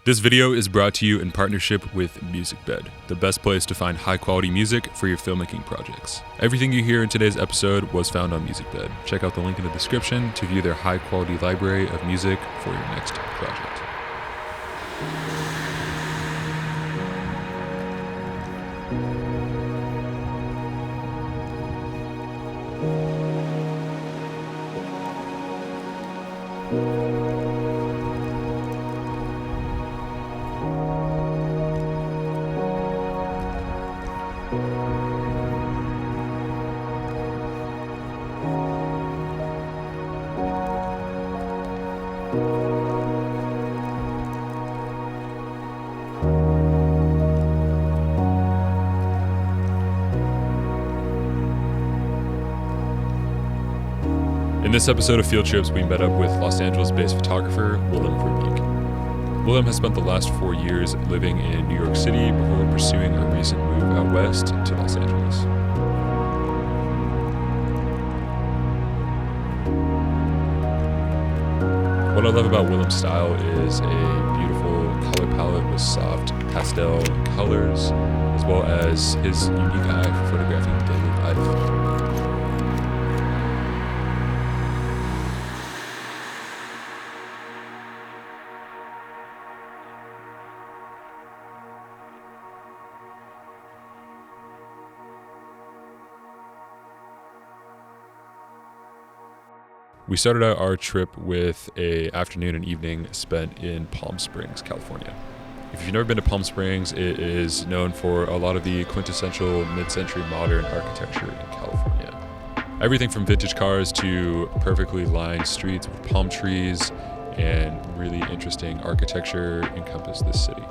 This video is brought to you in partnership with MusicBed, the best place to find high-quality music for your filmmaking projects. Everything you hear in today's episode was found on MusicBed. Check out the link in the description to view their high-quality library of music for your next project. In this episode of Field Trips, we met up with Los Angeles-based photographer Willem Verbeeck. Willem has spent the last 4 years living in New York City before pursuing a recent move out west to Los Angeles. What I love about Willem's style is a beautiful color palette with soft pastel colors, as well as his unique eye for photographing daily life. We started out our trip with an afternoon and evening spent in Palm Springs, California. If you've never been to Palm Springs, it is known for a lot of the quintessential mid-century modern architecture in California. Everything from vintage cars to perfectly lined streets with palm trees and really interesting architecture encompass this city.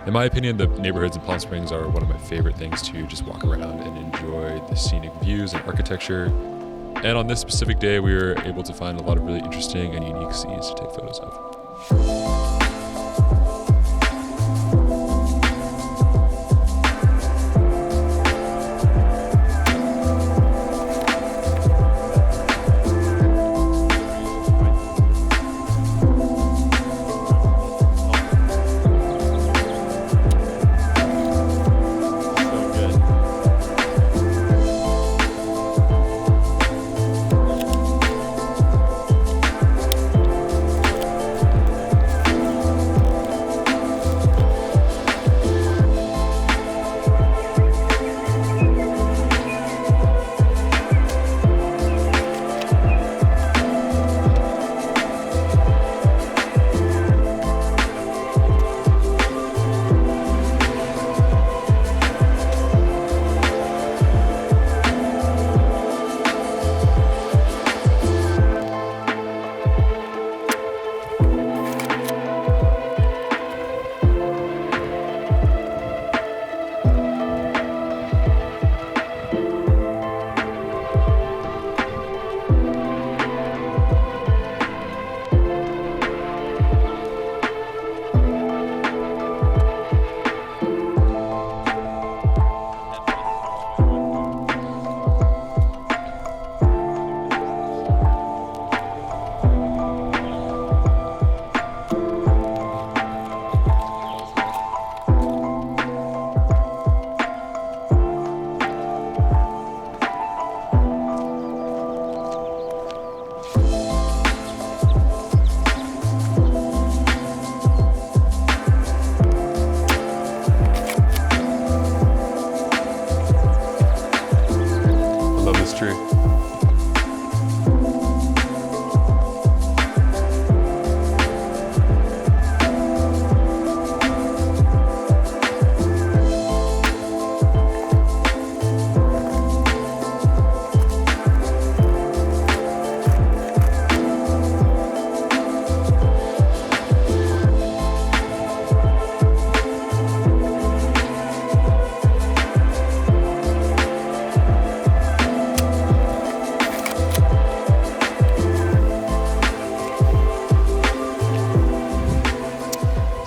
In my opinion, the neighborhoods in Palm Springs are one of my favorite things to just walk around and enjoy the scenic views and architecture. And on this specific day, we were able to find a lot of really interesting and unique scenes to take photos of.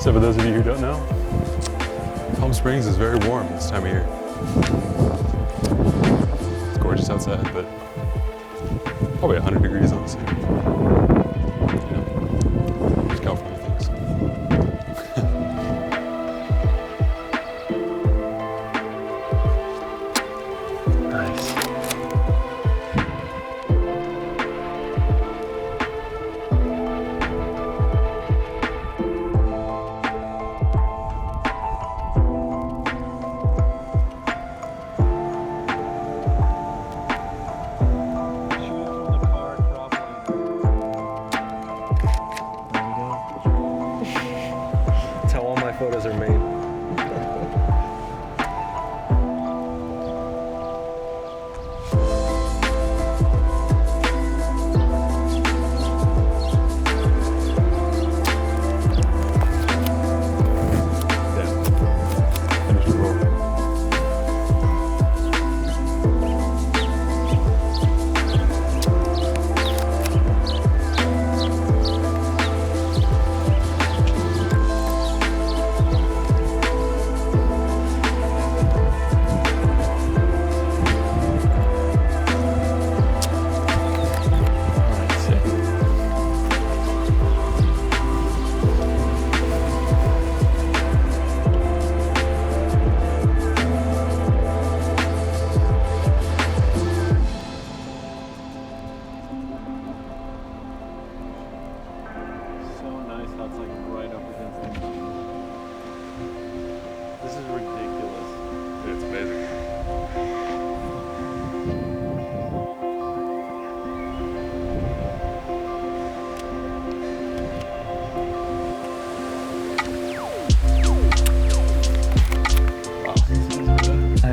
So for those of you who don't know, Palm Springs is very warm this time of year. It's gorgeous outside, but probably 100 degrees on the city. You know, just California things. photos are made.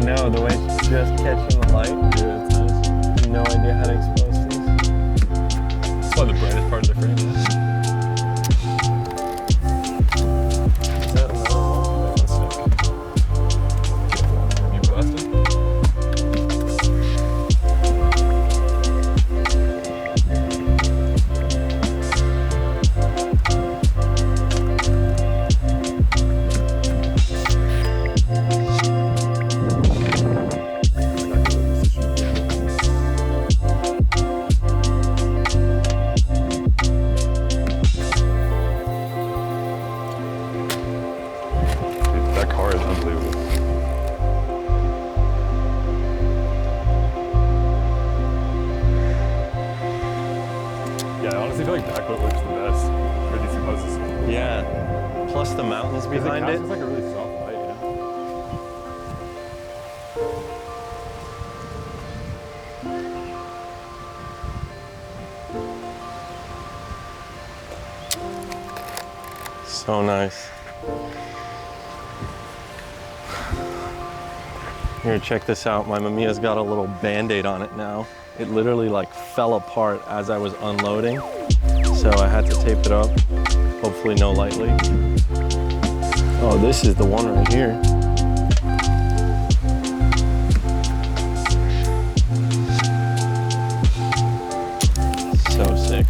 No, the way it's just catching the light. Yeah, it's nice. No idea how to expose things. It's probably the brightest part of the frame. Is that another one? That's sick. Have you blasted? That car is unbelievable. Yeah, I honestly feel like backlit looks the best for these houses. Yeah. Plus the mountains behind it. It's like a really soft light, you know? So nice. Here, check this out. My Mamiya's got a little Band-Aid on it now. It literally like fell apart as I was unloading. So I had to tape it up. Hopefully no light leak. Oh, this is the one right here. So sick.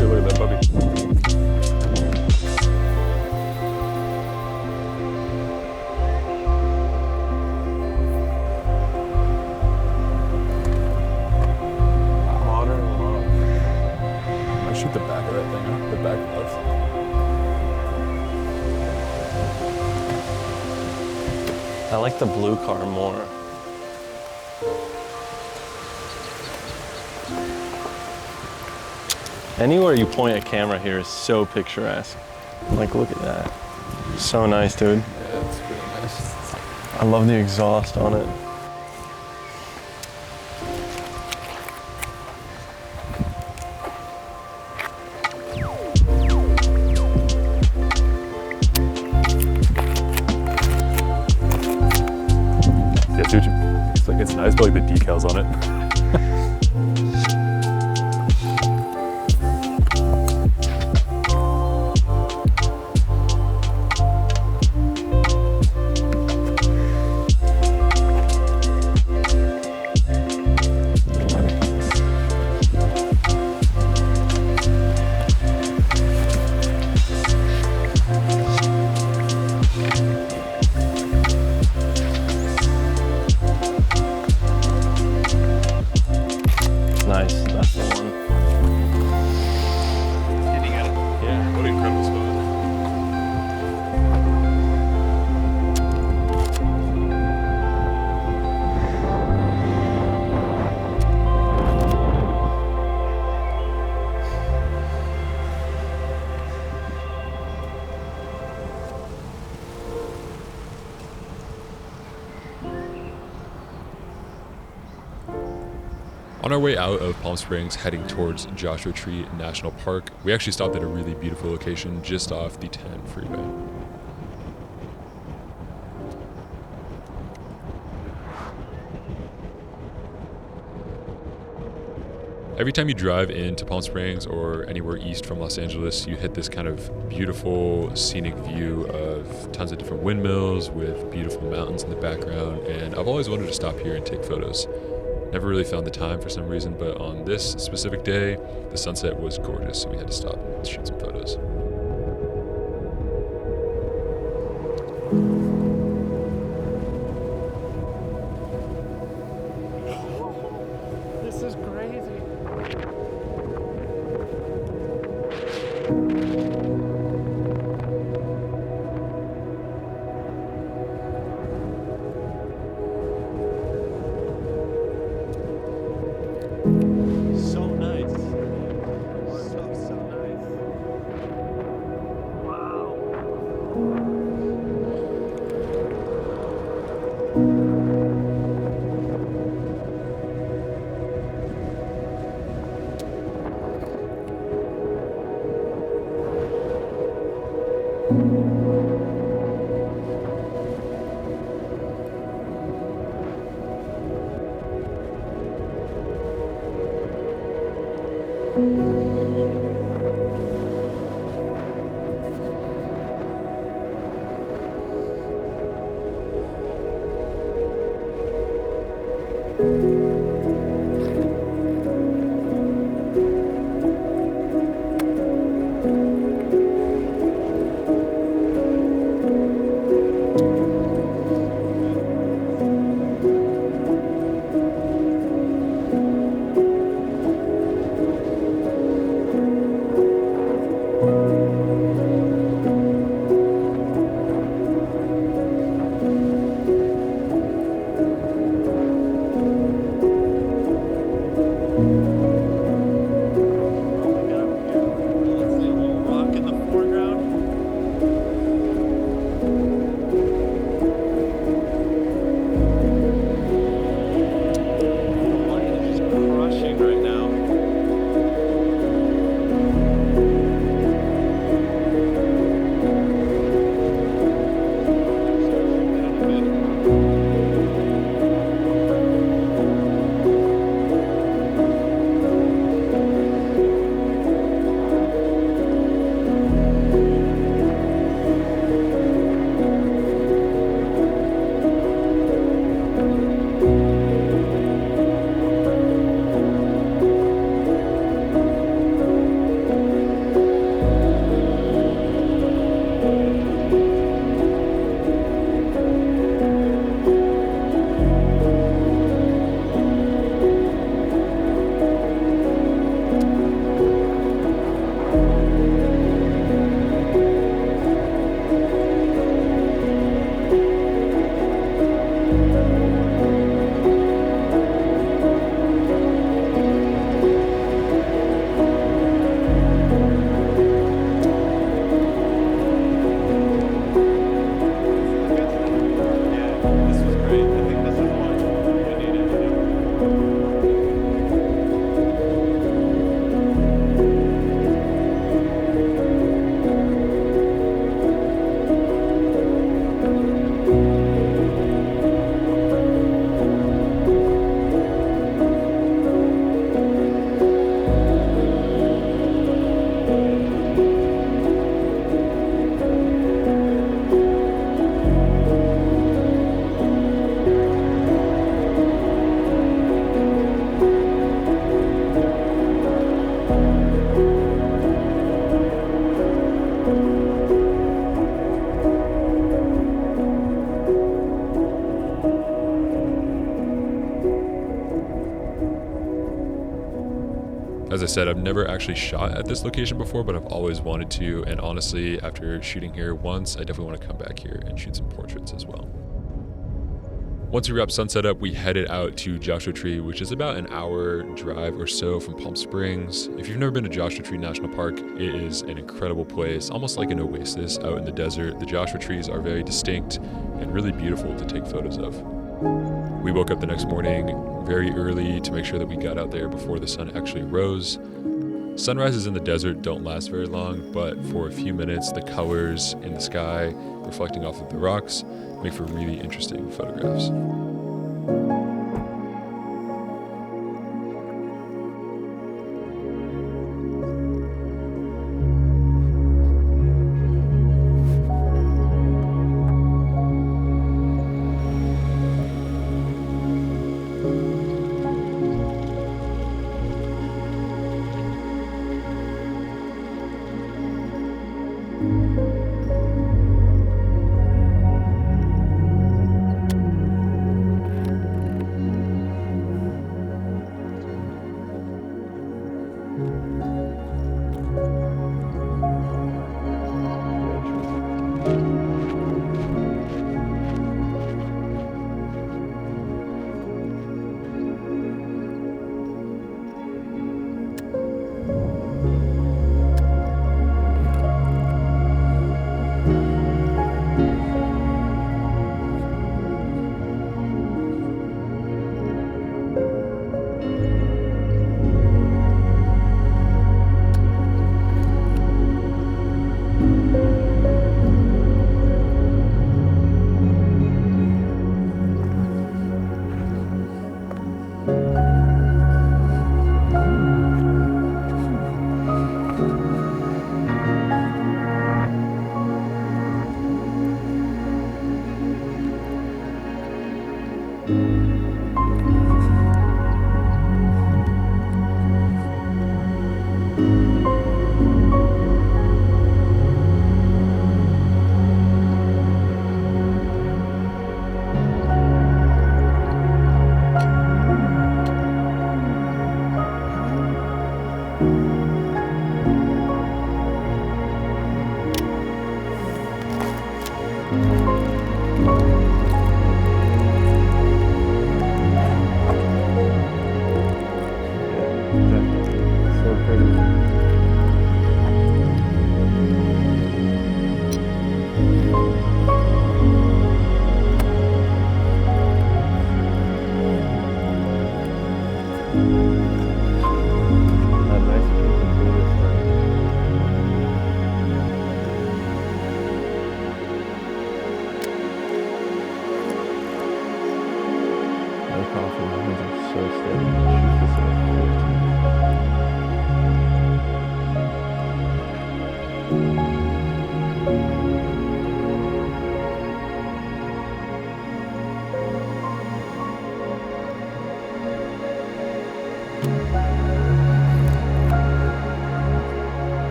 Look at that puppy. Modern love. I shoot the back of that thing, huh? The back left. I like the blue car more. Anywhere you point a camera here is so picturesque. Like, look at that. So nice, dude. Yeah, it's really nice. I love the exhaust on it. Yeah, dude, it's nice, but like the decals on it. On our way out of Palm Springs, heading towards Joshua Tree National Park, we actually stopped at a really beautiful location just off the 10 freeway. Every time you drive into Palm Springs or anywhere east from Los Angeles, you hit this kind of beautiful scenic view of tons of different windmills with beautiful mountains in the background, and I've always wanted to stop here and take photos. Never really found the time for some reason, but on this specific day, the sunset was gorgeous, so we had to stop and shoot some photos. This is crazy. So nice. So nice. Wow. As I said, I've never actually shot at this location before, but I've always wanted to, and honestly, after shooting here once, I definitely want to come back here and shoot some portraits as well. Once we wrap sunset up, we headed out to Joshua Tree, which is about an hour drive or so from Palm Springs. If you've never been to Joshua Tree National Park, it is an incredible place, almost like an oasis out in the desert. The Joshua trees are very distinct and really beautiful to take photos of. We woke up the next morning very early to make sure that we got out there before the sun actually rose. Sunrises in the desert don't last very long, but for a few minutes, the colors in the sky reflecting off of the rocks make for really interesting photographs.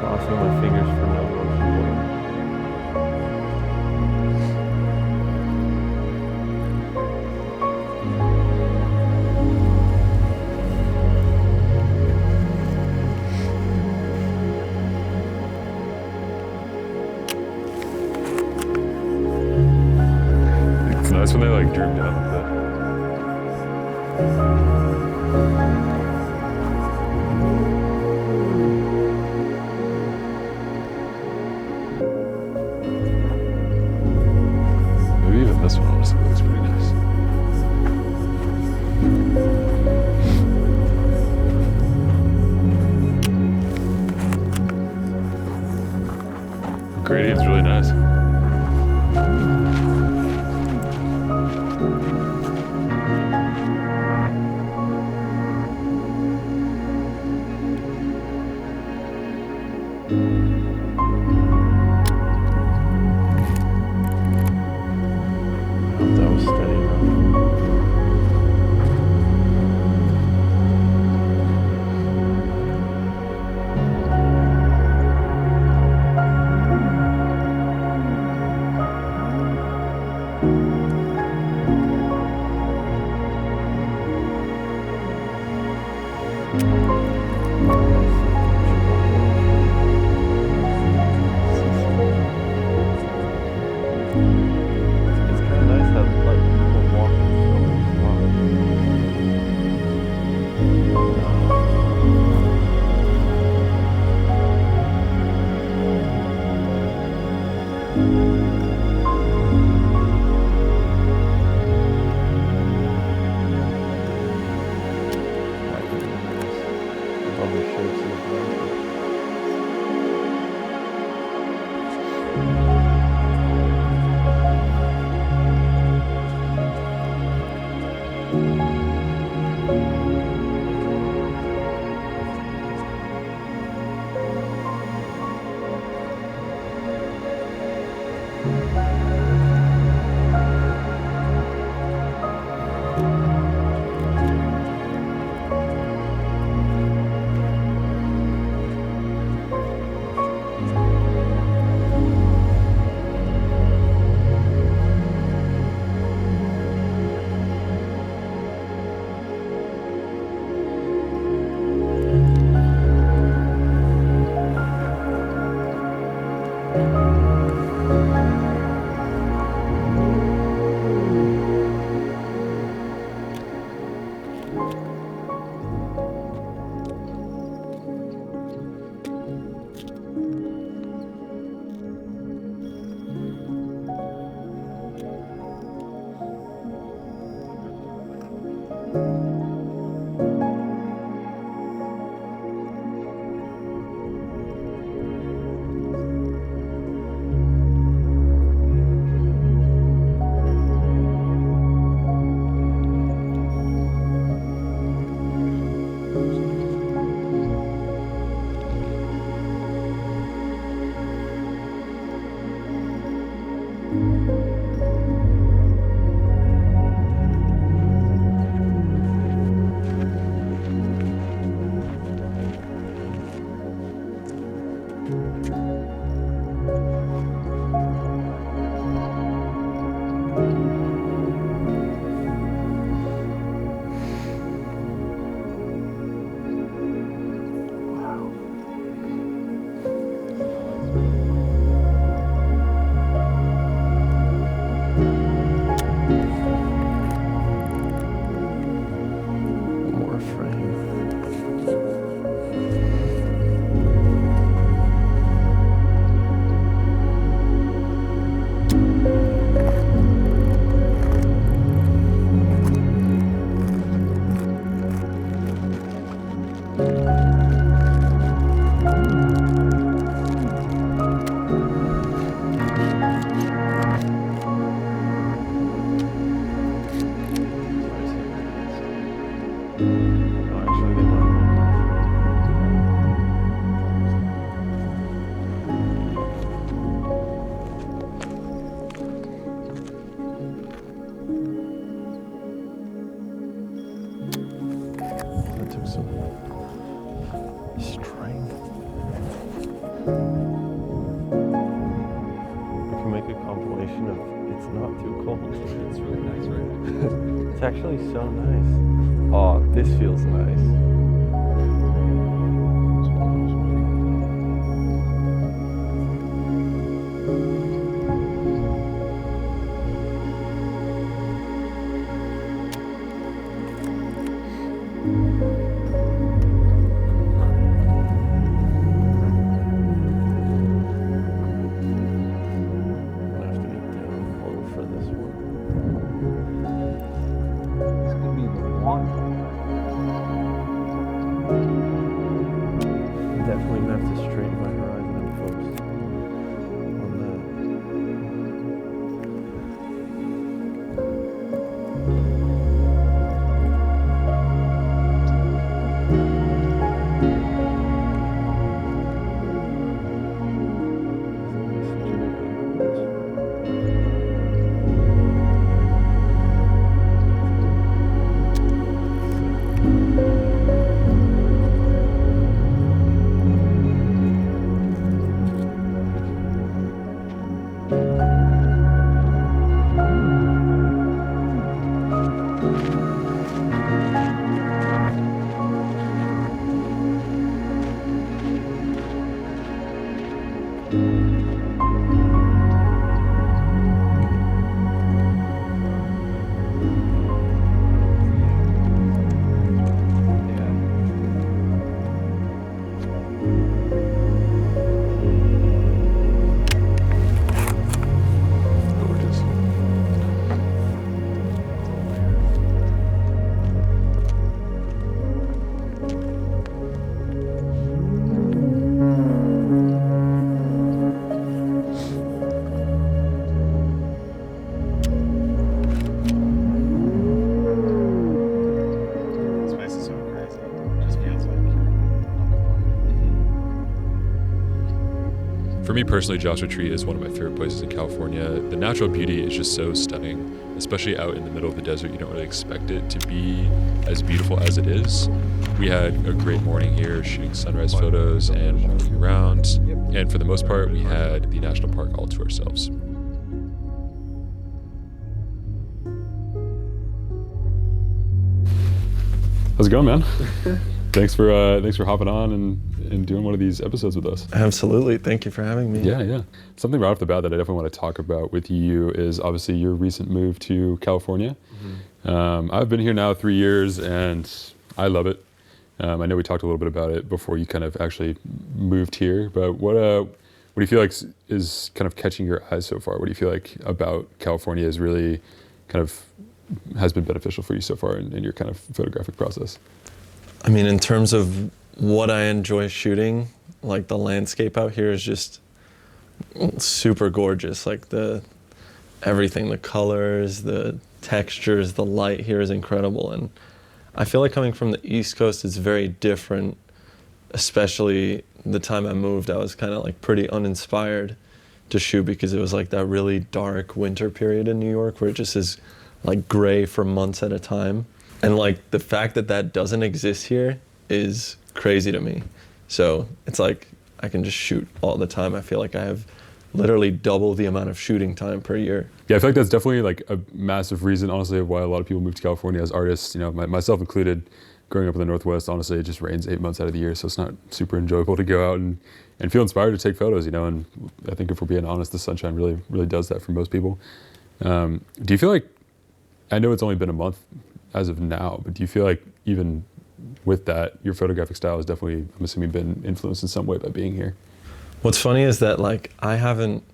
Crossing my fingers for no ocean water. It's nice when they like droop down like that. Maybe even this one honestly looks pretty nice. The gradient's really nice. I hope that was steady enough. It's kind of nice how like people walk in so many spots. More frame. No, actually, they might. That took some strength. We can make a compilation of It's Not Too Cold. It's really nice right now. It's actually so nice. Oh, this feels nice. I'm gonna have to get down low for this one. This could be the one. Definitely gonna have to straighten my horizon up, folks. On that. Gorgeous. This place is so crazy. It just feels like you're For me personally, Joshua Tree is one of my favorite places in California. The natural beauty is just so stunning, especially out in the middle of the desert. You don't really expect it to be as beautiful as it is. We had a great morning here shooting sunrise photos and walking around. And for the most part, we had the national park all to ourselves. How's it going, man? Thanks for hopping on and doing one of these episodes with us. Absolutely. Thank you for having me. Yeah. Something right off the bat that I definitely want to talk about with you is obviously your recent move to California. I've been here now 3 years, and I love it. I know we talked a little bit about it before you kind of actually moved here, but what do you feel like is kind of catching your eyes so far? What do you feel like about California is really kind of has been beneficial for you so far in your kind of photographic process? I mean, in terms of what I enjoy shooting, like the landscape out here is just super gorgeous. Like everything, the colors, the textures, the light here is incredible. And I feel like coming from the East Coast is very different, especially the time I moved. I was kind of like pretty uninspired to shoot because it was like that really dark winter period in New York where it just is like gray for months at a time. And like the fact that that doesn't exist here is crazy to me. So it's like I can just shoot all the time. I feel like I have literally double the amount of shooting time per year. Yeah, I feel like that's definitely like a massive reason, honestly, of why a lot of people move to California as artists. You know, myself included. Growing up in the Northwest, honestly, it just rains 8 months out of the year, so it's not super enjoyable to go out and feel inspired to take photos. You know, and I think if we're being honest, the sunshine really does that for most people. Do you feel like, I know it's only been a month as of now, but do you feel like even with that, your photographic style has definitely, I'm assuming, been influenced in some way by being here? What's funny is that like I haven't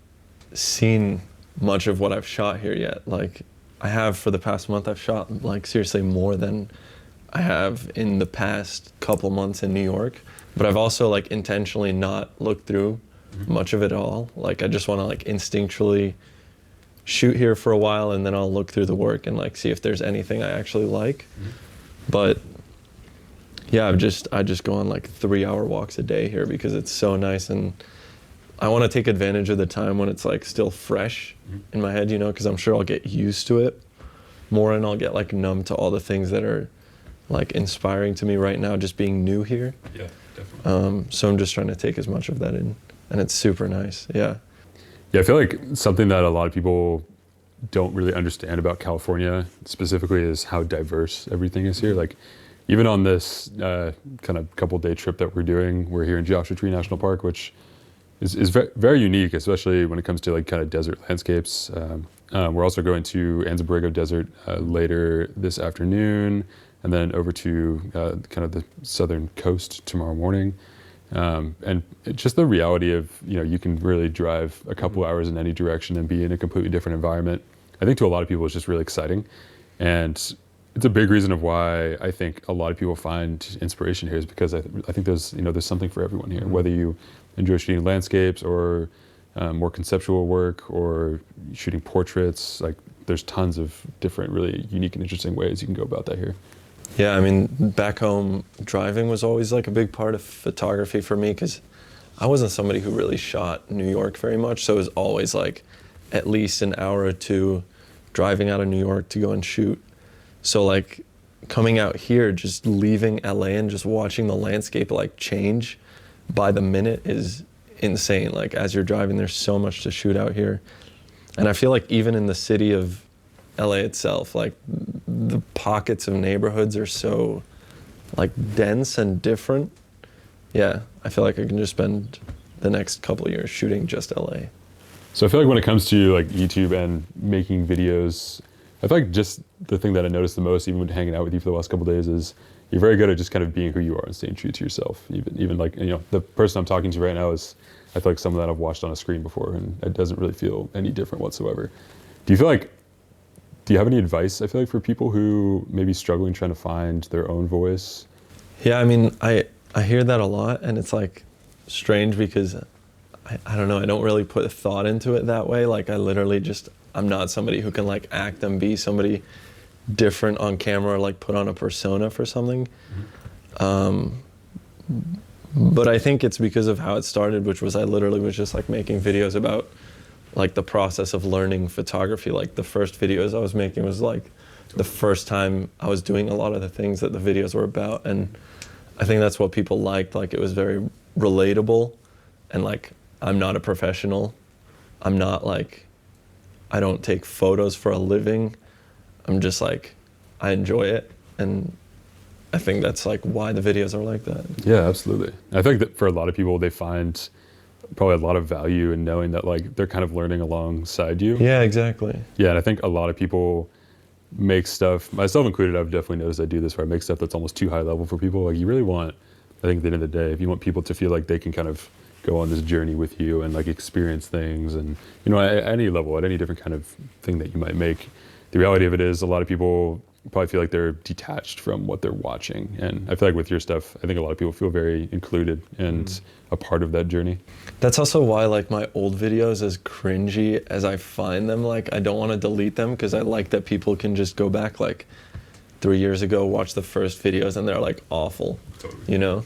seen much of what I've shot here yet. Like I have for the past month, I've shot like seriously more than I have in the past couple months in New York. But I've also like intentionally not looked through much of it all. Like I just want to like instinctually shoot here for a while and then I'll look through the work and like see if there's anything I actually like. But yeah, I just go on like 3-hour walks a day here because it's so nice, and I want to take advantage of the time when it's like still fresh in my head, you know, because I'm sure I'll get used to it more and I'll get like numb to all the things that are like inspiring to me right now, just being new here. Yeah, definitely. So I'm just trying to take as much of that in, and it's super nice. Yeah. Yeah, I feel like something that a lot of people don't really understand about California specifically is how diverse everything is here. Like even on this kind of couple-day trip that we're doing, we're here in Joshua Tree National Park, which is very unique, especially when it comes to like kind of desert landscapes. We're also going to Anza-Borrego Desert later this afternoon, and then over to kind of the southern coast tomorrow morning. And just the reality of, you know, you can really drive a couple hours in any direction and be in a completely different environment. I think to a lot of people it's just really exciting. And it's a big reason of why I think a lot of people find inspiration here is because I think there's something for everyone here, whether you enjoy shooting landscapes or more conceptual work or shooting portraits. Like there's tons of different really unique and interesting ways you can go about that here. Yeah, I mean, back home, driving was always like a big part of photography for me because I wasn't somebody who really shot New York very much. So it was always like at least an hour or two driving out of New York to go and shoot. So like coming out here, just leaving LA and just watching the landscape like change by the minute is insane. Like as you're driving, there's so much to shoot out here. And I feel like even in the city of LA itself, like the pockets of neighborhoods are so like dense and different. Yeah, I feel like I can just spend the next couple of years shooting just LA. So I feel like when it comes to like YouTube and making videos, I feel like just the thing that I noticed the most, even when hanging out with you for the last couple of days, is you're very good at just kind of being who you are and staying true to yourself. Even like, you know, the person I'm talking to right now is, I feel like someone that I've watched on a screen before, and it doesn't really feel any different whatsoever. Do you have any advice, I feel like, for people who may be struggling trying to find their own voice? Yeah, I mean, I hear that a lot, and it's like strange because I don't know, I don't really put thought into it that way. Like I literally just, I'm not somebody who can like act and be somebody different on camera or like put on a persona for something. But I think it's because of how it started, which was I literally was just like making videos about like the process of learning photography. Like the first videos I was making was like the first time I was doing a lot of the things that the videos were about. And I think that's what people liked. Like it was very relatable, and like I'm not a professional. I'm not like, I don't take photos for a living. I'm just like, I enjoy it. And I think that's like why the videos are like that. Yeah, absolutely. I think that for a lot of people, they find probably a lot of value in knowing that like they're kind of learning alongside you. Yeah, exactly. Yeah, and I think a lot of people make stuff, myself included, I've definitely noticed I do this where I make stuff that's almost too high level for people. Like you really want, I think at the end of the day, if you want people to feel like they can kind of go on this journey with you and like experience things and, you know, at any level, at any different kind of thing that you might make, the reality of it is a lot of people probably feel like they're detached from what they're watching. And I feel like with your stuff, I think a lot of people feel very included and a part of that journey. That's also why like my old videos, as cringy as I find them, like I don't want to delete them because I like that people can just go back like 3 years ago, watch the first videos and they're like awful, you know?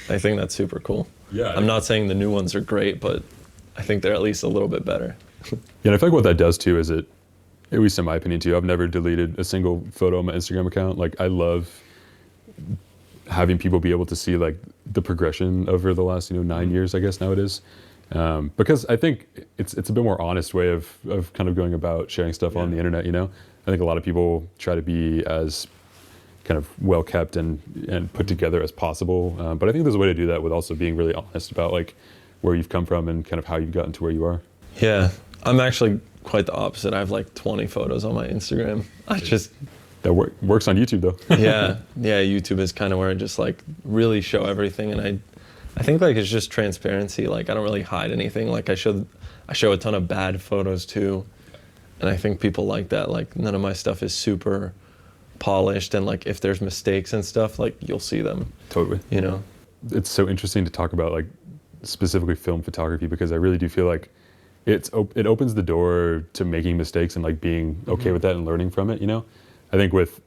I think that's super cool. Yeah. I'm not saying the new ones are great, but I think they're at least a little bit better. Yeah, and I feel like what that does too is it, at least in my opinion too, I've never deleted a single photo on my Instagram account. Like I love having people be able to see like the progression over the last, 9 years, I guess now it is. Because I think it's a bit more honest way of kind of going about sharing stuff on the internet, I think a lot of people try to be as kind of well kept and put together as possible. But I think there's a way to do that with also being really honest about like where you've come from and kind of how you've gotten to where you are. Yeah, I'm actually quite the opposite. I have like 20 photos on my Instagram. I just... That works on YouTube though. yeah, YouTube is kind of where I just like really show everything, and I think like it's just transparency. Like I don't really hide anything. Like I show a ton of bad photos too, and I think people like that. Like none of my stuff is super polished, and like if there's mistakes and stuff, like you'll see them. Totally. It's so interesting to talk about like specifically film photography because I really do feel like it opens the door to making mistakes and like being okay with that and learning from it. I think with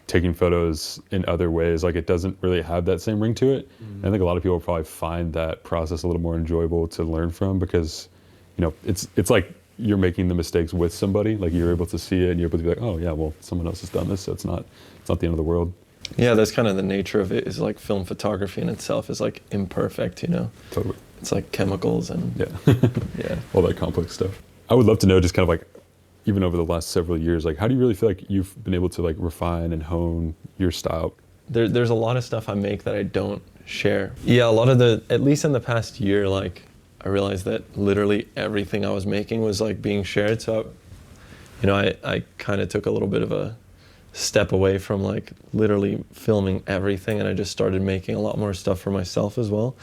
taking photos in other ways, like it doesn't really have that same ring to it. And I think a lot of people probably find that process a little more enjoyable to learn from because, it's like you're making the mistakes with somebody. Like you're able to see it and you're able to be like, oh yeah, well someone else has done this, so it's not the end of the world. Yeah, that's kind of the nature of it. Is like film photography in itself is like imperfect. Totally. It's like chemicals and yeah, all that complex stuff. I would love to know just kind of like, even over the last several years, like how do you really feel like you've been able to like refine and hone your style? There's a lot of stuff I make that I don't share. Yeah, a lot of at least in the past year, like I realized that literally everything I was making was like being shared. So, I kind of took a little bit of a step away from like literally filming everything, and I just started making a lot more stuff for myself as well.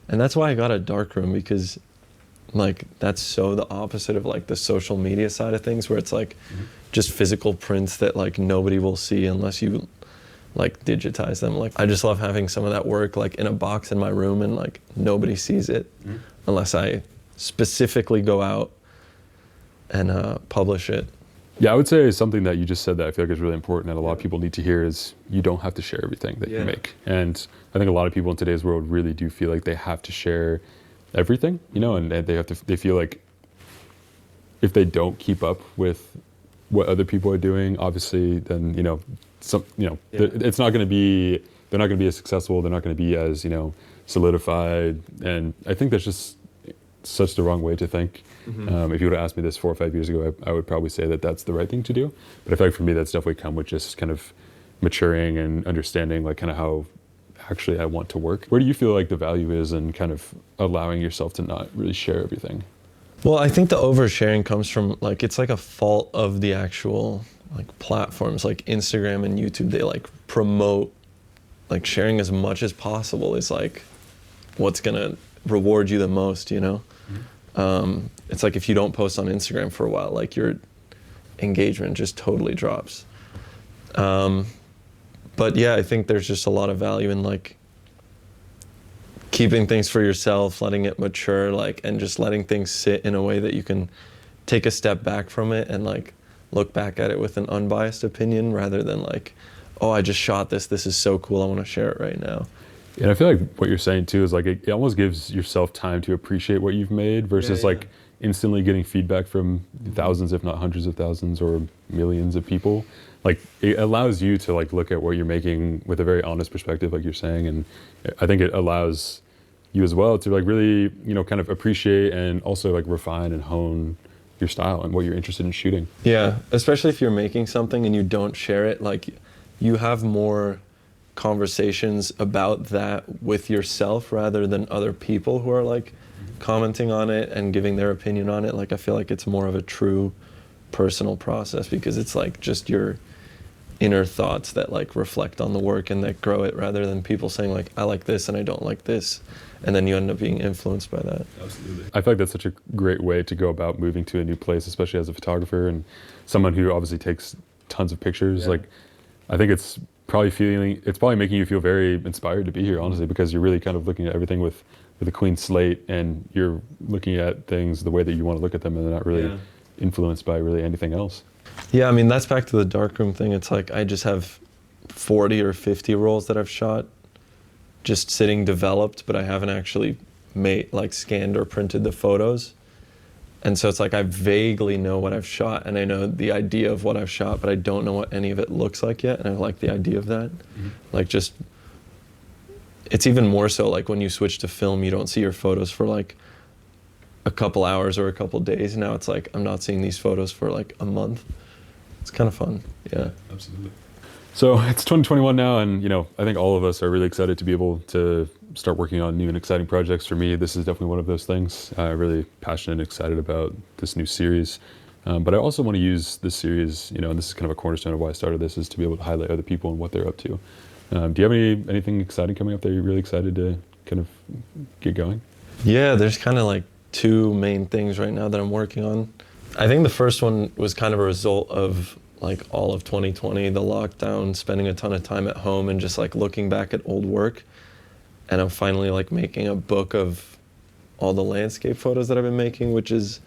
And that's why I got a darkroom, because like that's so the opposite of like the social media side of things, where it's like just physical prints that like nobody will see unless you like digitize them. Like I just love having some of that work like in a box in my room and like nobody sees it unless I specifically go out and publish it. Yeah, I would say something that you just said that I feel like is really important and a lot of people need to hear is you don't have to share everything that you make. And I think a lot of people in today's world really do feel like they have to share everything, and they feel like if they don't keep up with what other people are doing, obviously then, it's not going to be, they're not going to be as successful, they're not going to be as, solidified. And I think that's just such the wrong way to think. If you would have asked me this 4 or 5 years ago, I would probably say that that's the right thing to do. But I feel like for me, that's definitely come with just kind of maturing and understanding like kind of how actually I want to work. Where do you feel like the value is in kind of allowing yourself to not really share everything? Well, I think the oversharing comes from like, it's like a fault of the actual like platforms like Instagram and YouTube. They like promote like sharing as much as possible is like what's gonna reward you the most, It's like if you don't post on Instagram for a while, like your engagement just totally drops. But yeah, I think there's just a lot of value in like keeping things for yourself, letting it mature, like, and just letting things sit in a way that you can take a step back from it and like look back at it with an unbiased opinion rather than like, oh, I just shot this. This is so cool. I want to share it right now. And I feel like what you're saying too is like it almost gives yourself time to appreciate what you've made versus like instantly getting feedback from thousands, if not hundreds of thousands or millions of people. Like it allows you to like look at what you're making with a very honest perspective, like you're saying. And I think it allows you as well to like really, kind of appreciate and also like refine and hone your style and what you're interested in shooting. Yeah, especially if you're making something and you don't share it, like you have more conversations about that with yourself rather than other people who are like commenting on it and giving their opinion on it. Like I feel like it's more of a true personal process because it's like just your inner thoughts that like reflect on the work and that grow it, rather than people saying like, I like this and I don't like this, and then you end up being influenced by that. Absolutely. I feel like that's such a great way to go about moving to a new place, especially as a photographer and someone who obviously takes tons of pictures. Yeah. Like, I think it's probably making you feel very inspired to be here, honestly, because you're really kind of looking at everything with a clean slate, and you're looking at things the way that you want to look at them, and they're not really influenced by really anything else. Yeah, I mean, that's back to the darkroom thing. It's like I just have 40 or 50 rolls that I've shot just sitting developed, but I haven't actually scanned or printed the photos. And so it's like I vaguely know what I've shot, and I know the idea of what I've shot, but I don't know what any of it looks like yet, and I like the idea of that. Mm-hmm. Like, just, it's even more so like when you switch to film, you don't see your photos for like a couple hours or a couple days. Now it's like I'm not seeing these photos for like a month. It's kind of fun. Yeah, absolutely. So it's 2021 now, and I think all of us are really excited to be able to start working on new and exciting projects. For me, this is definitely one of those things. Really passionate and excited about this new series. But I also want to use this series, and this is kind of a cornerstone of why I started this, is to be able to highlight other people and what they're up to. Do you have anything exciting coming up that you're really excited to kind of get going? Yeah, there's kind of like two main things right now that I'm working on. I think the first one was kind of a result of like all of 2020, the lockdown, spending a ton of time at home and just like looking back at old work. And I'm finally like making a book of all the landscape photos that I've been making, which is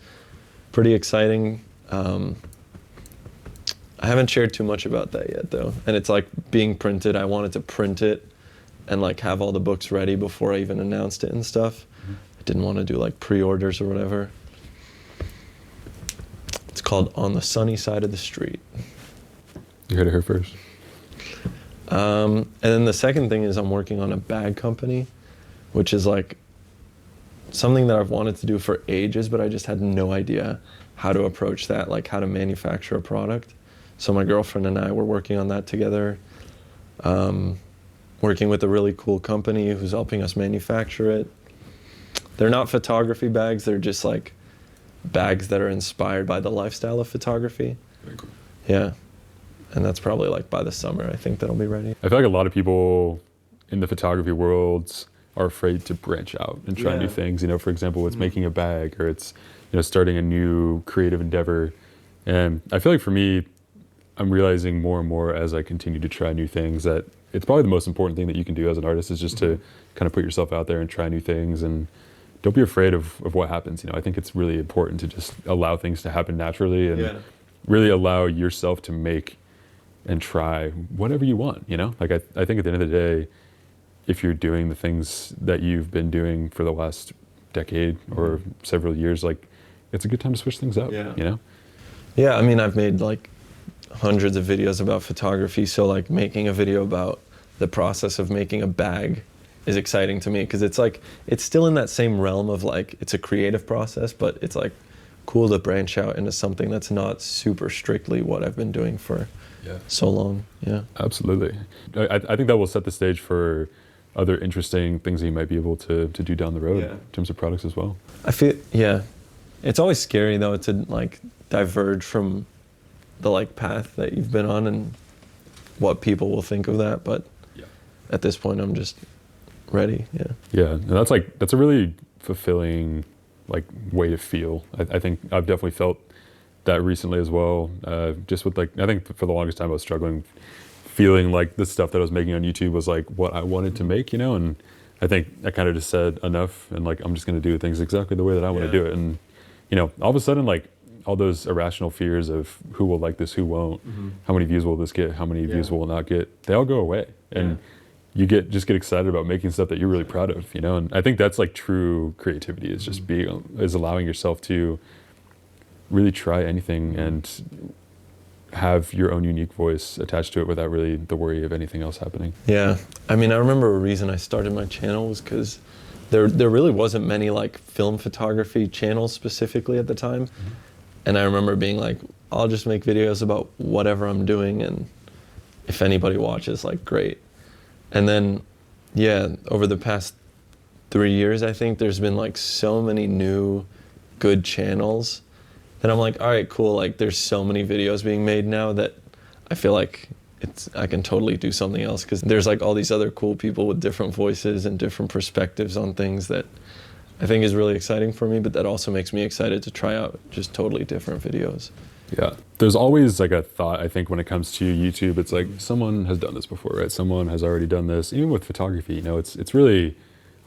pretty exciting. I haven't shared too much about that yet though. And it's like being printed. I wanted to print it and like have all the books ready before I even announced it and stuff. Mm-hmm. I didn't want to do like pre-orders or whatever. It's called On the Sunny Side of the Street. You heard it here first. And then the second thing is I'm working on a bag company, which is like something that I've wanted to do for ages, but I just had no idea how to approach that, like how to manufacture a product. So my girlfriend and I were working on that together, working with a really cool company who's helping us manufacture it. They're not photography bags, they're just like bags that are inspired by the lifestyle of photography. Very cool. Yeah. And that's probably like by the summer, I think that'll be ready. I feel like a lot of people in the photography worlds are afraid to branch out and try new things. For example, it's making a bag, or it's starting a new creative endeavor. And I feel like for me, I'm realizing more and more as I continue to try new things that it's probably the most important thing that you can do as an artist is just to kind of put yourself out there and try new things, and don't be afraid of what happens. I think it's really important to just allow things to happen naturally and really allow yourself to make and try whatever you want. Like I think at the end of the day, if you're doing the things that you've been doing for the last decade or several years, like it's a good time to switch things up. Yeah, I mean, I've made like hundreds of videos about photography, so like making a video about the process of making a bag is exciting to me, because it's like it's still in that same realm of like it's a creative process, but it's like cool to branch out into something that's not super strictly what I've been doing for so long. Yeah, absolutely. I think that will set the stage for other interesting things that you might be able to do down the road in terms of products as well. I feel it's always scary though to like diverge from the like path that you've been on and what people will think of that, but at this point I'm just ready. And that's a really fulfilling like way to feel. I think I've definitely felt that recently as well. Just with like, I think for the longest time I was struggling feeling like the stuff that I was making on YouTube was like what I wanted to make, and I think I kind of just said enough, and like I'm just going to do things exactly the way that I want to do it. And all of a sudden, like all those irrational fears of who will like this, who won't, how many views will this get, how many views will it not get, they all go away. And you get excited about making stuff that you're really proud of, and I think that's like true creativity, is just allowing yourself to really try anything and have your own unique voice attached to it without really the worry of anything else happening. Yeah, I mean, I remember a reason I started my channel was because there really wasn't many like film photography channels specifically at the time. And I remember being like, I'll just make videos about whatever I'm doing, and if anybody watches, like great. And then, over the past 3 years, I think there's been like so many new good channels that I'm like, all right, cool. Like there's so many videos being made now that I feel like I can totally do something else, because there's like all these other cool people with different voices and different perspectives on things that I think is really exciting for me, but that also makes me excited to try out just totally different videos. Yeah, there's always like a thought, I think, when it comes to YouTube. It's like someone has done this before, right? Someone has already done this. Even with photography, you know, it's really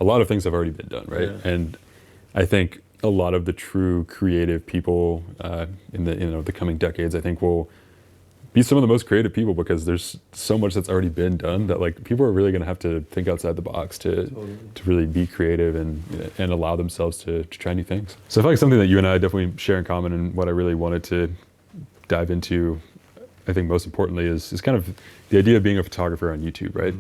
a lot of things have already been done, right? Yeah. And I think a lot of the true creative people in the coming decades, I think, will be some of the most creative people, because there's so much that's already been done that like people are really going to have to think outside the box to really be creative and allow themselves to try new things. So I feel like something that you and I definitely share in common, and what I really wanted to dive into, I think most importantly, is kind of the idea of being a photographer on YouTube, right?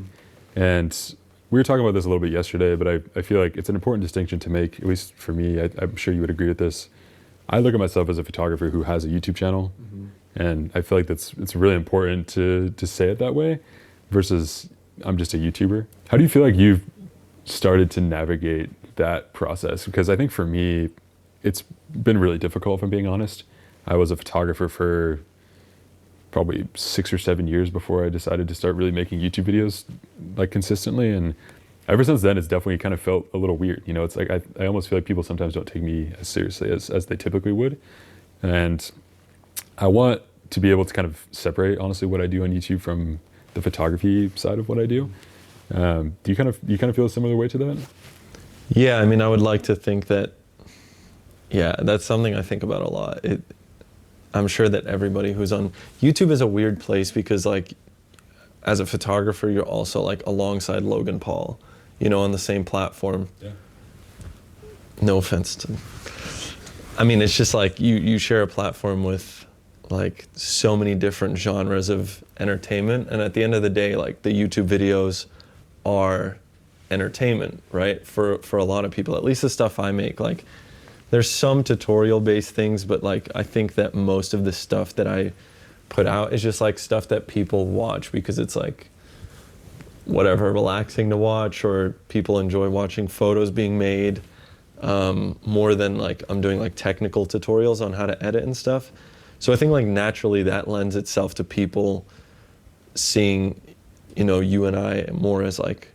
And we were talking about this a little bit yesterday, but I feel like it's an important distinction to make, at least for me. I'm sure you would agree with this. I look at myself as a photographer who has a YouTube channel, and I feel like it's really important to say it that way, versus I'm just a YouTuber. How do you feel like you've started to navigate that process? Because I think for me, it's been really difficult, if I'm being honest. I was a photographer for probably 6 or 7 years before I decided to start really making YouTube videos like consistently. And ever since then, it's definitely kind of felt a little weird. You know, it's like I almost feel like people sometimes don't take me as seriously as they typically would. And I want to be able to kind of separate, honestly, what I do on YouTube from the photography side of what I do. Do you kind of feel a similar way to that? Yeah, I mean, I would like to think that, yeah, that's something I think about a lot. I'm sure that everybody who's on YouTube is a weird place, because like as a photographer, you're also like alongside Logan Paul, you know, on the same platform. Yeah. No offense to, I mean, it's just like you share a platform with like so many different genres of entertainment, and at the end of the day, like the YouTube videos are entertainment, right? For a lot of people, at least the stuff I make, like there's some tutorial based things, but like I think that most of the stuff that I put out is just like stuff that people watch because it's like whatever, relaxing to watch, or people enjoy watching photos being made, more than like I'm doing like technical tutorials on how to edit and stuff. So I think like naturally that lends itself to people seeing, you know, you and I more as like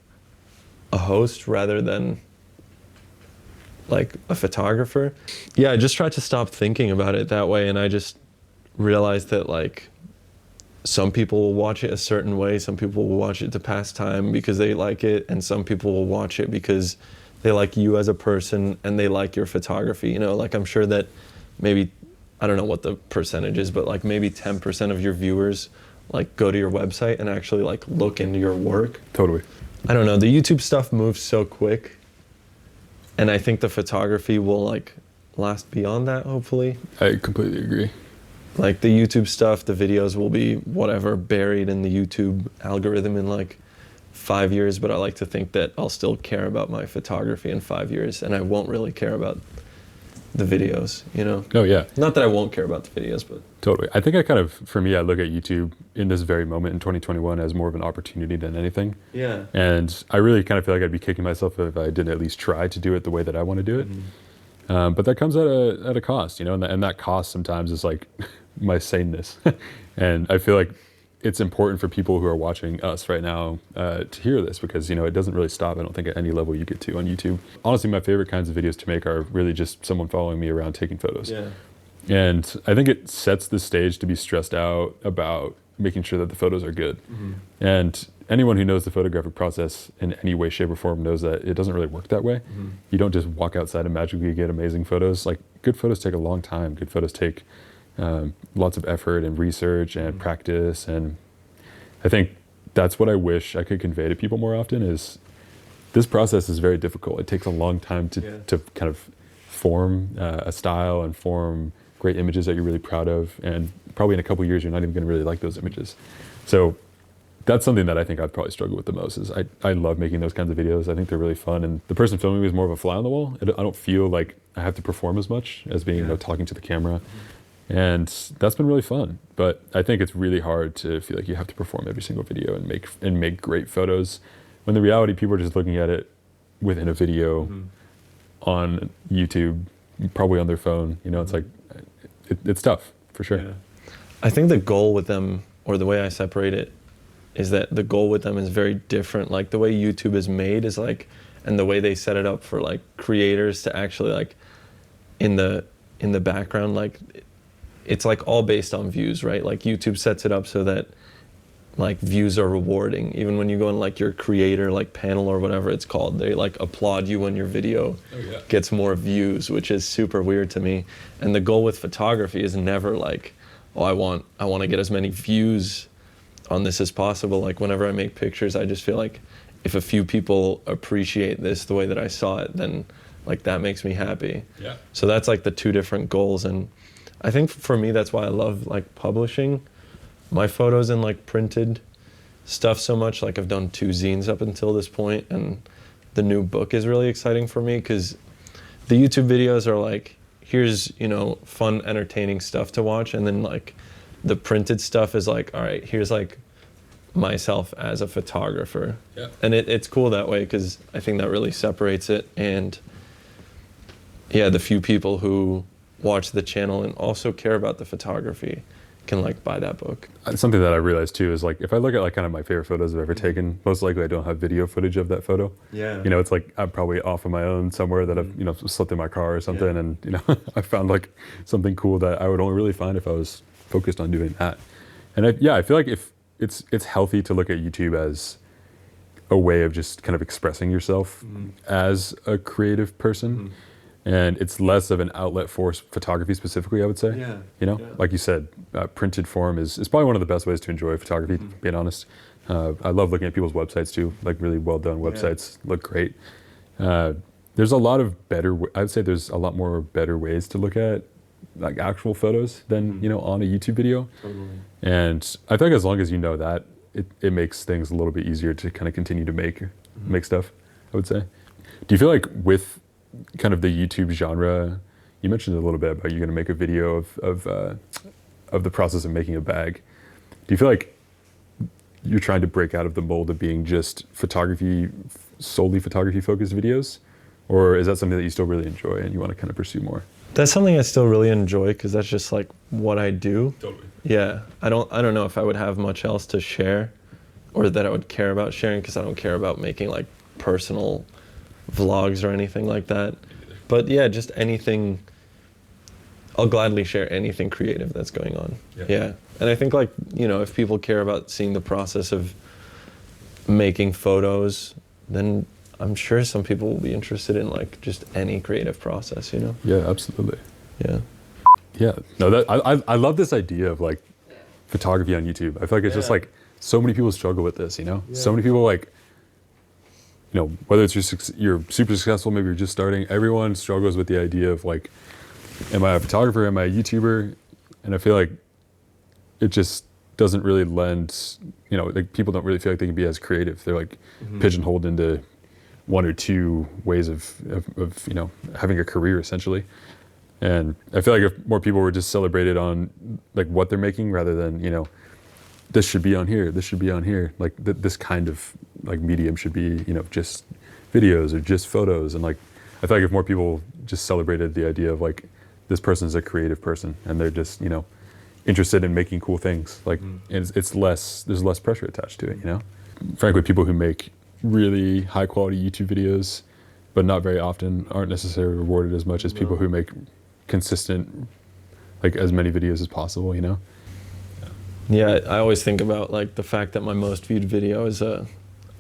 a host rather than like a photographer. Yeah, I just tried to stop thinking about it that way, and I just realized that like some people will watch it a certain way, some people will watch it to pass time because they like it, and some people will watch it because they like you as a person and they like your photography. You know, like I'm sure that maybe, I don't know what the percentage is, but like maybe 10% of your viewers like go to your website and actually like look into your work. Totally. I don't know, the YouTube stuff moves so quick, and I think the photography will like last beyond that, hopefully. I completely agree. Like the YouTube stuff, the videos will be whatever, buried in the YouTube algorithm in like 5 years, but I like to think that I'll still care about my photography in 5 years, and I won't really care about the videos, you know? Oh yeah. Not that I won't care about the videos, but... Totally. I think for me, I look at YouTube in this very moment in 2021 as more of an opportunity than anything. Yeah. And I really kind of feel like I'd be kicking myself if I didn't at least try to do it the way that I want to do it. But that comes at a cost, you know, and that cost sometimes is like my saneness. And I feel like it's important for people who are watching us right now to hear this, because, you know, it doesn't really stop, I don't think, at any level you get to on YouTube. Honestly, my favorite kinds of videos to make are really just someone following me around taking photos. Yeah. And I think it sets the stage to be stressed out about making sure that the photos are good. And anyone who knows the photographic process in any way, shape, or form knows that it doesn't really work that way. You don't just walk outside and magically get amazing photos. Like, good photos take a long time. Good photos take lots of effort and research and practice. And I think that's what I wish I could convey to people more often, is this process is very difficult. It takes a long time to kind of form a style and form great images that you're really proud of. And probably in a couple of years, you're not even going to really like those images. So that's something that I think I'd probably struggle with the most. Is I love making those kinds of videos. I think they're really fun. And the person filming me is more of a fly on the wall. I don't feel like I have to perform as much as being, you know, talking to the camera. And that's been really fun. But I think it's really hard to feel like you have to perform every single video and make great photos, when the reality, people are just looking at it within a video on YouTube, probably on their phone. You know, it's like, it's tough, for sure. I think the goal with them, or the way I separate it, is that the goal with them is very different. Like the way YouTube is made is like, and the way they set it up for like creators to actually like in the background, like it's like all based on views, right? Like YouTube sets it up so that like views are rewarding. Even when you go in like your creator like panel or whatever it's called, they like applaud you when your video gets more views, which is super weird to me. And the goal with photography is never like, oh, I want to get as many views on this as possible. Like whenever I make pictures, I just feel like if a few people appreciate this the way that I saw it, then like that makes me happy. Yeah. So that's like the two different goals. And I think for me, that's why I love like publishing my photos in like printed stuff so much. Like I've done 2 zines up until this point, and the new book is really exciting for me because the YouTube videos are like, here's, you know, fun, entertaining stuff to watch. And then like the printed stuff is like, all right, here's like myself as a photographer. Yeah. And it's cool that way because I think that really separates it. And yeah, the few people who watch the channel and also care about the photography can like buy that book. Something that I realized too is like if I look at like kind of my favorite photos I've ever taken, most likely I don't have video footage of that photo. Yeah. You know, it's like I'm probably off on my own somewhere that I've, you know, slept in my car or something, and you know, I found like something cool that I would only really find if I was focused on doing that. And I feel like if it's healthy to look at YouTube as a way of just kind of expressing yourself as a creative person. And it's less of an outlet for photography specifically, I would say. Yeah. You know, like you said, printed form is probably one of the best ways to enjoy photography, being honest. I love looking at people's websites too, like really well done websites, look great. There's a lot of I'd say there's a lot more better ways to look at like actual photos than, you know, on a YouTube video. Totally. And I think as long as you know that, it makes things a little bit easier to kind of continue to make stuff, I would say. Do you feel like with kind of the YouTube genre, you mentioned a little bit about you're going to make a video of the process of making a bag. Do you feel like you're trying to break out of the mold of being just solely photography focused videos? Or is that something that you still really enjoy and you want to kind of pursue more? That's something I still really enjoy because that's just like what I do. Totally. Yeah, I don't know if I would have much else to share or that I would care about sharing because I don't care about making like personal vlogs or anything like that. But yeah, just anything. I'll gladly share anything creative that's going on. Yeah. And I think like, you know, if people care about seeing the process of making photos, then I'm sure some people will be interested in like just any creative process, you know? Yeah, absolutely. Yeah. Yeah, no, that I love this idea of like photography on YouTube. I feel like it's just like so many people struggle with this, you know? So many people like, you know, whether it's you're super successful, maybe you're just starting, everyone struggles with the idea of like, am I a photographer, am I a YouTuber? And I feel like it just doesn't really lend, you know, like people don't really feel like they can be as creative. They're like pigeonholed into 1 or 2 ways of you know, having a career essentially. And I feel like if more people were just celebrated on like what they're making rather than, you know, this should be on here, this should be on here, like this kind of like medium should be, you know, just videos or just photos. And like, I feel like if more people just celebrated the idea of like, this person's a creative person and they're just, you know, interested in making cool things, like it's less, there's less pressure attached to it, you know? Frankly, people who make really high quality YouTube videos, but not very often, aren't necessarily rewarded as much as people who make consistent, like as many videos as possible, you know? Yeah, I always think about like the fact that my most viewed video is a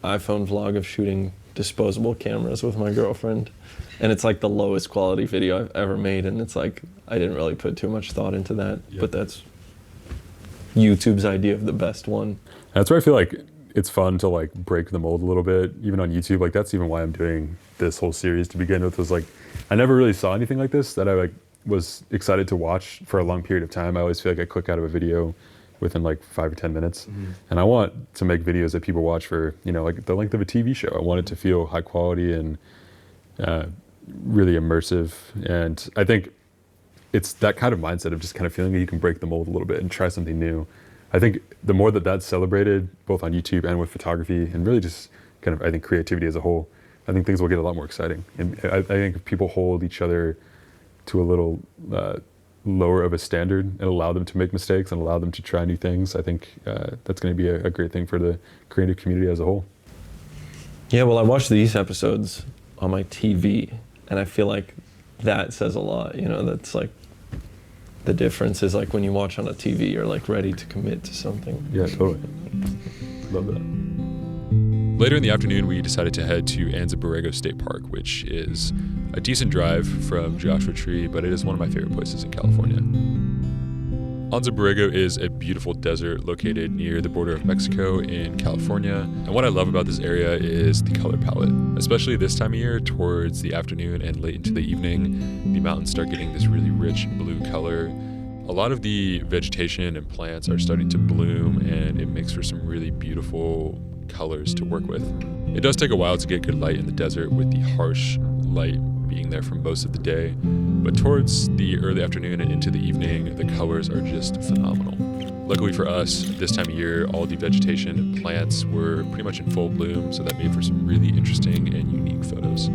iPhone vlog of shooting disposable cameras with my girlfriend. And it's like the lowest quality video I've ever made. And it's like, I didn't really put too much thought into that, but that's YouTube's idea of the best one. That's where I feel like it's fun to like break the mold a little bit, even on YouTube. Like that's even why I'm doing this whole series to begin with, was like, I never really saw anything like this that I like was excited to watch for a long period of time. I always feel like I click out of a video within like 5 or 10 minutes. And I want to make videos that people watch for, you know, like the length of a TV show. I want it to feel high quality and really immersive. And I think it's that kind of mindset of just kind of feeling that you can break the mold a little bit and try something new. I think the more that that's celebrated, both on YouTube and with photography, and really just kind of, I think, creativity as a whole, I think things will get a lot more exciting. And I think if people hold each other to a little lower of a standard and allow them to make mistakes and allow them to try new things, I think that's going to be a great thing for the creative community as a whole. Yeah, well, I watch these episodes on my TV, and I feel like that says a lot. You know, that's like the difference is like when you watch on a TV, you're like ready to commit to something. Yeah, totally. Love that. Later in the afternoon, we decided to head to Anza Borrego State Park, which is a decent drive from Joshua Tree, but it is one of my favorite places in California. Anza Borrego is a beautiful desert located near the border of Mexico in California. And what I love about this area is the color palette, especially this time of year towards the afternoon and late into the evening. The mountains start getting this really rich blue color. A lot of the vegetation and plants are starting to bloom, and it makes for some really beautiful colors to work with. It does take a while to get good light in the desert with the harsh light being there for most of the day, but towards the early afternoon and into the evening, the colors are just phenomenal. Luckily for us, this time of year, all the vegetation and plants were pretty much in full bloom, so that made for some really interesting and unique photos.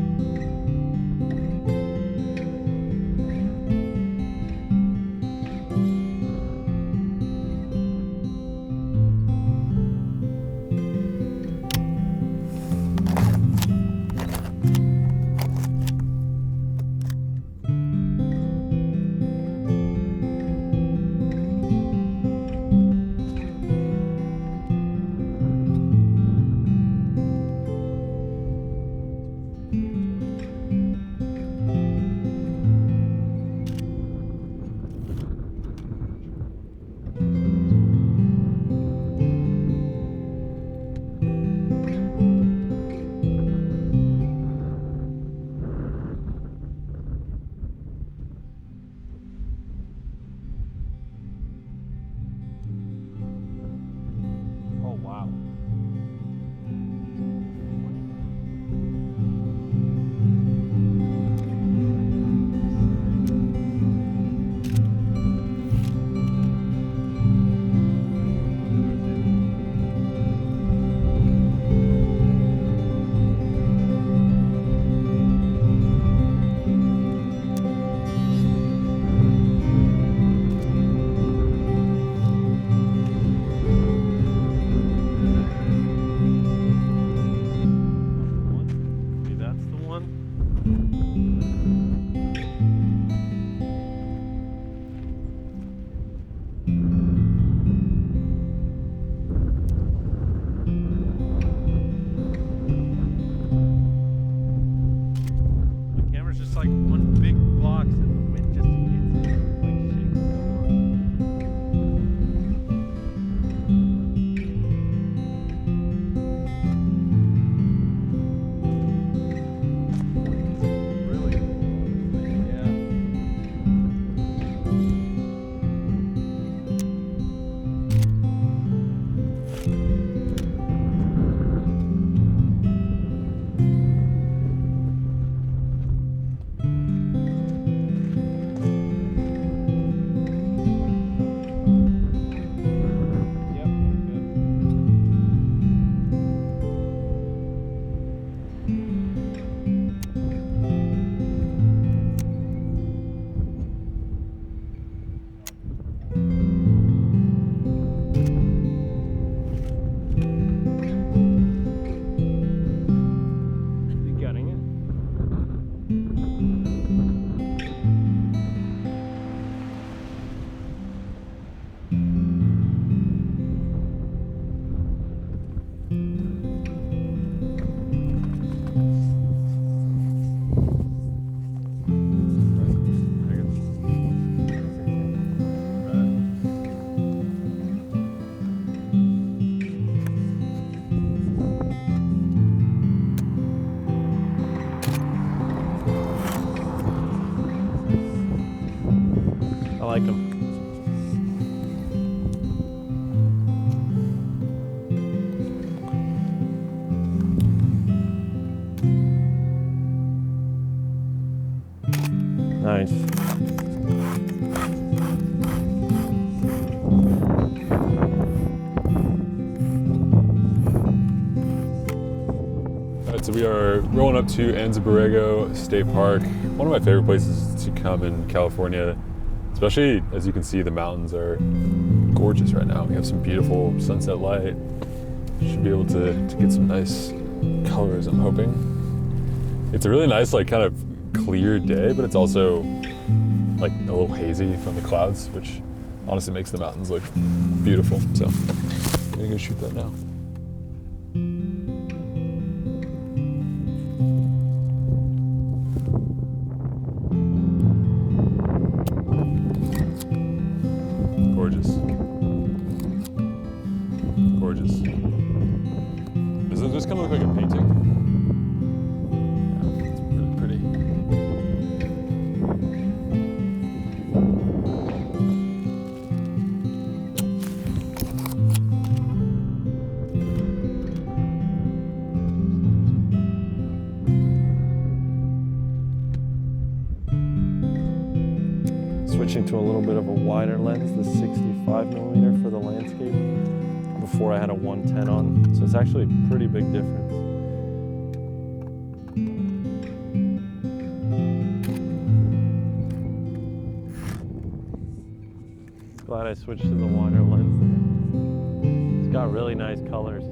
Oh, wow. Maybe that's the one. The camera's just like one big box and the wind just hits it, like shakes it around. Really? Yeah. Yep, good. You getting it? I like them. Nice. All right, so we are rolling up to Anza Borrego State Park, one of my favorite places to come in California, especially Especially as you can see, the mountains are gorgeous right now. We have some beautiful sunset light. Should be able to get some nice colors, I'm hoping. It's a really nice, like, kind of clear day, but it's also like a little hazy from the clouds, which honestly makes the mountains look beautiful. So I'm gonna go shoot that now. Gorgeous. Gorgeous. Does this kind of look like a painting? Yeah, it's really pretty. Switching to a little bit of a wider lens, the 65mm for the landscape. Before I had a 110 on, so it's actually a pretty big difference. Glad I switched to the wider lens there. It's got really nice colors.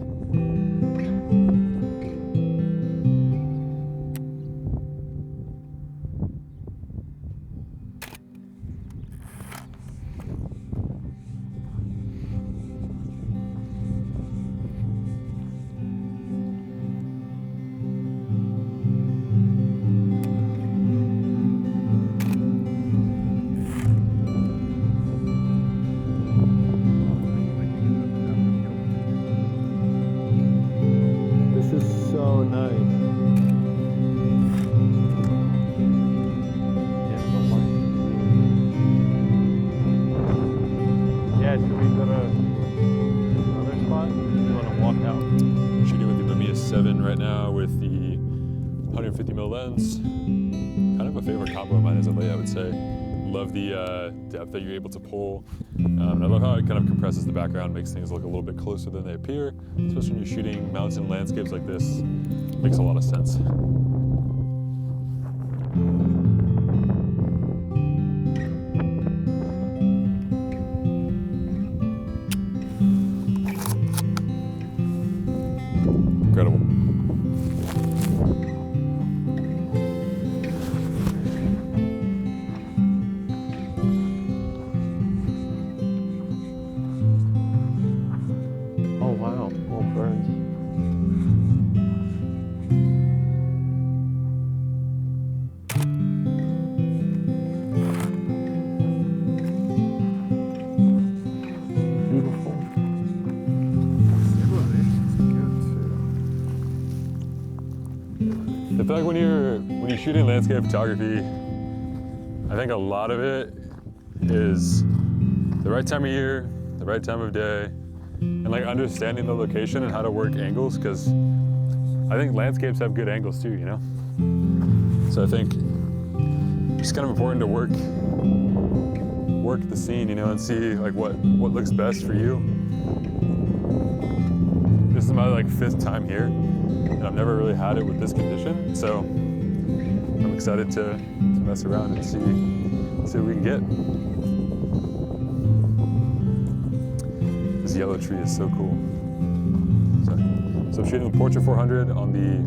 So nice. Yeah, the light is really good. Yeah, should we go to another spot? Do you want to walk out? Shooting with the Mamiya 7 right now with the 150mm lens. Kind of a favorite combo of mine as of late, I would say. Love the depth that you're able to pull. And I love how it kind of compresses the background, makes things look a little bit closer than they appear, especially when you're shooting mountain landscapes like this. Makes a lot of sense. Incredible. Oh wow, all birds. Beautiful. I feel like when you're shooting landscape photography, I think a lot of it is the right time of year, the right time of day, and like understanding the location and how to work angles, because I think landscapes have good angles too, you know? So I think it's kind of important to work the scene, you know, and see like what looks best for you. This is my like 5th time here, and I've never really had it with this condition, so I'm excited to mess around and see what we can get. This yellow tree is so cool. So I'm shooting the Portrait 400 on the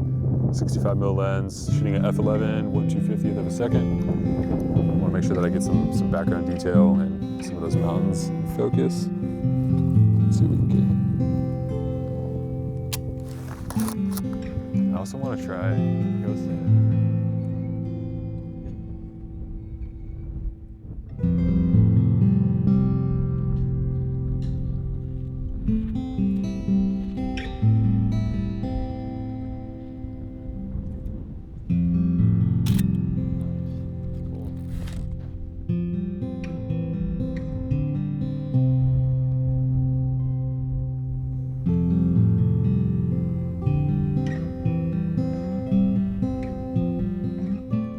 65mm lens, shooting at f11, 1/250th of a second. I want to make sure that I get some background detail and some of those mountains in focus. Let's see what we can get. I also want to try ghosting.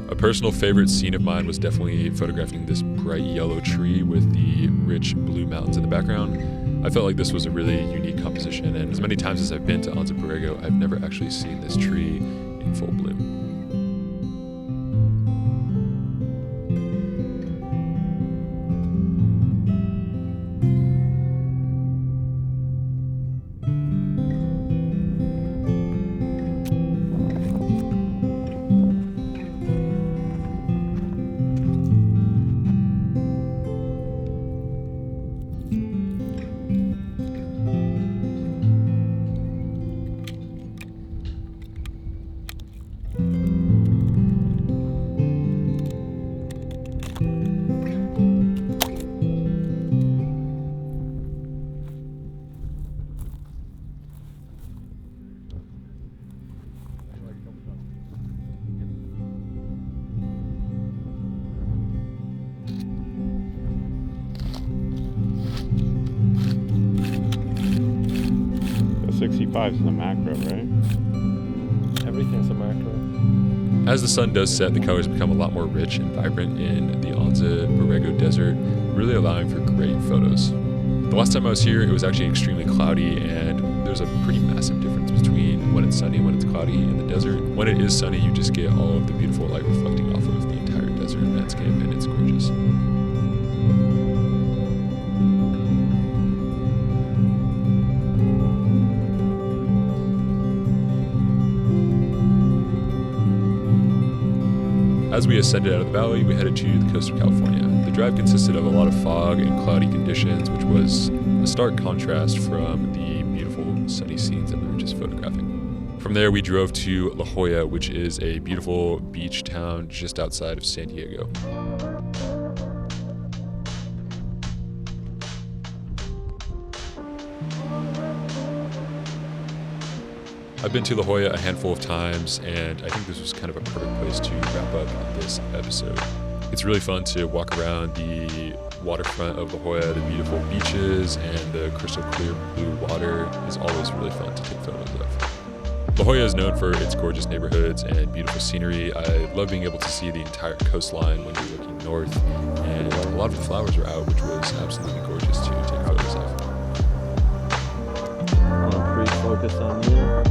A personal favorite scene of mine was definitely photographing this bright yellow tree with the rich blue mountains in the background. I felt like this was a really unique composition, and as many times as I've been to Anza Borrego, I've never actually seen this tree in full bloom. 55 is a macro, right? Everything's a macro. As the sun does set, the colors become a lot more rich and vibrant in the Anza Borrego Desert, really allowing for great photos. The last time I was here, it was actually extremely cloudy, and there's a pretty massive difference between when it's sunny and when it's cloudy in the desert. When it is sunny, you just get all of the beautiful light reflecting off of the entire desert landscape, and it's gorgeous. As we ascended out of the valley, we headed to the coast of California. The drive consisted of a lot of fog and cloudy conditions, which was a stark contrast from the beautiful sunny scenes that we were just photographing. From there, we drove to La Jolla, which is a beautiful beach town just outside of San Diego. I've been to La Jolla a handful of times, and I think this was kind of a perfect place to wrap up this episode. It's really fun to walk around the waterfront of La Jolla. The beautiful beaches and the crystal clear blue water is always really fun to take photos of. La Jolla is known for its gorgeous neighborhoods and beautiful scenery. I love being able to see the entire coastline when you're looking north, and a lot of the flowers were out, which was absolutely gorgeous to take photos of. I want to pre-focus on you.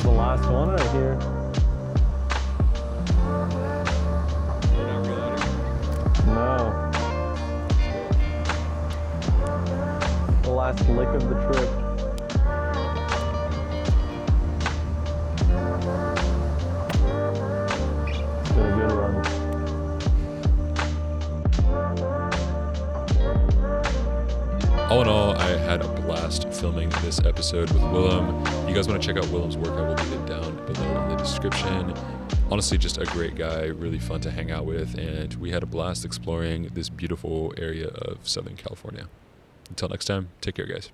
is the last one right here. No. The last lick of the trip. It's been a good run. All in all, I had a blast filming this episode with Willem. If you guys want to check out Willem's work, I will leave it down below in the description. Honestly, just a great guy, really fun to hang out with, and we had a blast exploring this beautiful area of Southern California. Until next time, take care, guys.